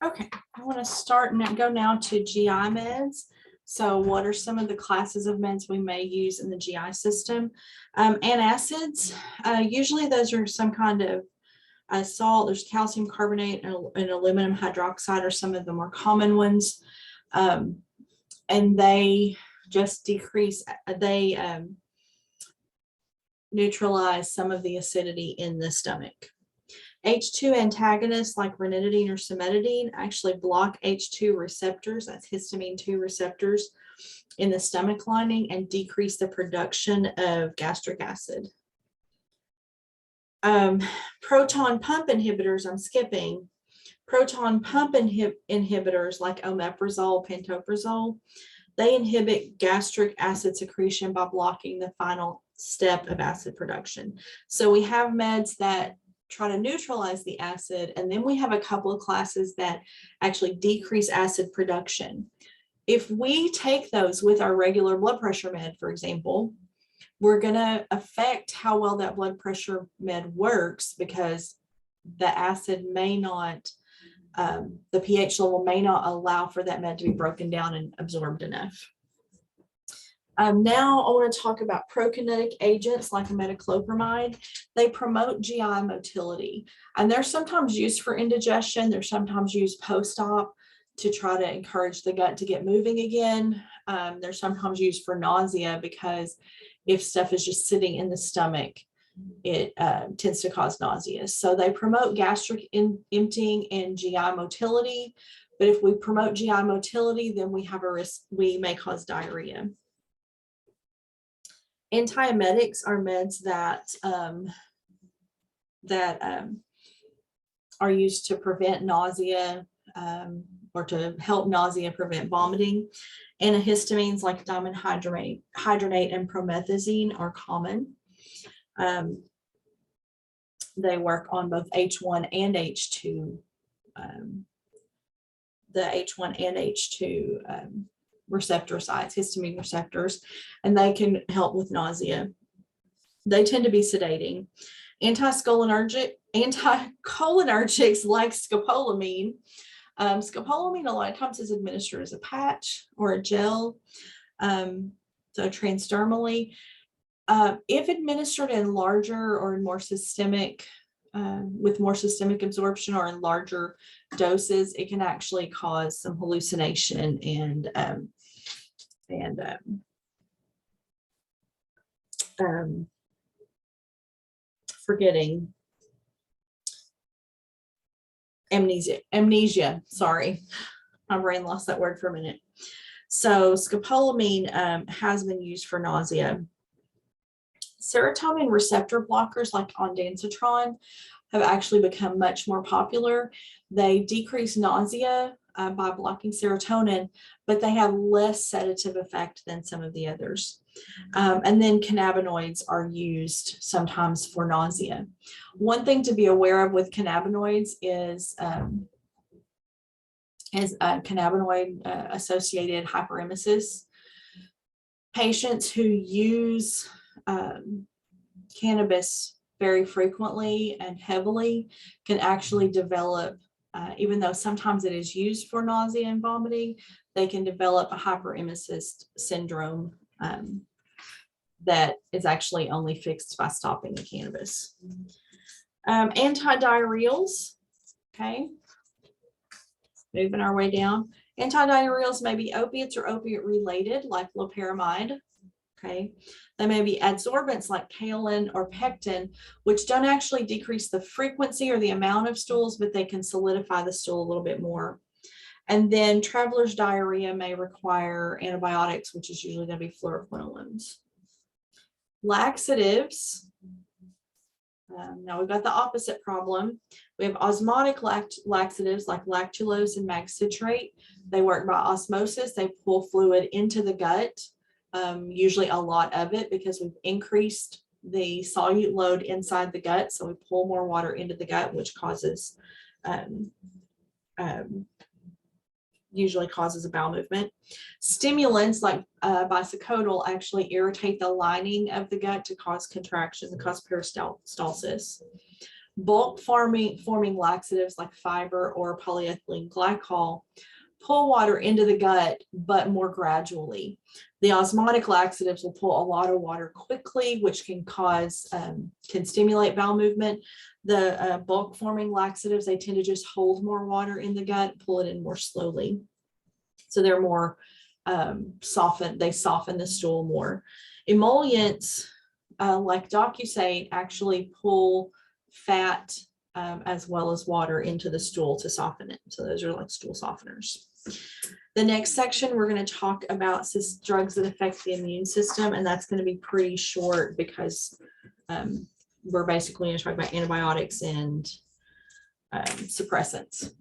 Okay, I want to start now, go now to GI meds. So what are some of the classes of meds we may use in the GI system? Antacids, usually those are some kind of salt. There's calcium carbonate and aluminum hydroxide are some of the more common ones. And they just decrease, they neutralize some of the acidity in the stomach. H2 antagonists like ranitidine or cimetidine actually block H2 receptors, that's histamine 2 receptors in the stomach lining, and decrease the production of gastric acid. Proton pump inhibitors, I'm skipping. Proton pump inhibitors like omeprazole, pantoprazole, they inhibit gastric acid secretion by blocking the final step of acid production. So we have meds that try to neutralize the acid, and then we have a couple of classes that actually decrease acid production. If we take those with our regular blood pressure med, for example, we're going to affect how well that blood pressure med works, because the acid may not, the pH level may not allow for that med to be broken down and absorbed enough. Now I want to talk about prokinetic agents like metoclopramide. They promote GI motility, and they're sometimes used for indigestion. They're sometimes used post-op to try to encourage the gut to get moving again. They're sometimes used for nausea, because if stuff is just sitting in the stomach, it tends to cause nausea. So they promote gastric emptying and GI motility. But if we promote GI motility, then we have a risk, we may cause diarrhea. Antiemetics are meds that are used to prevent nausea or to help nausea, prevent vomiting. Antihistamines like diamond hydronate and promethazine are common. They work on both H1 and H2, the H1 and H2 receptor sites, histamine receptors, and they can help with nausea. They tend to be sedating. Anticholinergics like scopolamine. Scopolamine a lot of times is administered as a patch or a gel, so transdermally. If administered in larger or in more systemic, with more systemic absorption or in larger doses, it can actually cause some hallucination and forgetting, amnesia, sorry, my brain lost that word for a minute. So scopolamine has been used for nausea. Serotonin receptor blockers like ondansetron have actually become much more popular. They decrease nausea by blocking serotonin, but they have less sedative effect than some of the others. And then cannabinoids are used sometimes for nausea. One thing to be aware of with cannabinoids is cannabinoid associated hyperemesis. Patients who use cannabis very frequently and heavily can actually develop, even though sometimes it is used for nausea and vomiting, they can develop a hyperemesis syndrome that is actually only fixed by stopping the cannabis. Antidiarrheals, okay, moving our way down. Antidiarrheals may be opiates or opiate related like loperamide. Okay, they may be adsorbents like kaolin or pectin, which don't actually decrease the frequency or the amount of stools, but they can solidify the stool a little bit more. And then traveler's diarrhea may require antibiotics, which is usually going to be fluoroquinolones. Laxatives. Now we've got the opposite problem. We have osmotic laxatives like lactulose and mag citrate. They work by osmosis. They pull fluid into the gut. Usually a lot of it, because we've increased the solute load inside the gut, so we pull more water into the gut, which causes usually causes a bowel movement. Stimulants like bisacodyl actually irritate the lining of the gut to cause contractions and cause peristalsis. Bulk forming laxatives like fiber or polyethylene glycol pull water into the gut, but more gradually. The osmotic laxatives will pull a lot of water quickly, which can stimulate bowel movement. The bulk forming laxatives, they tend to just hold more water in the gut, pull it in more slowly. So they're more soften, they soften the stool more. Emollients like DocuSate actually pull fat as well as water into the stool to soften it. So those are like stool softeners. The next section, we're going to talk about drugs that affect the immune system, and that's going to be pretty short because we're basically going to talk about antibiotics and suppressants.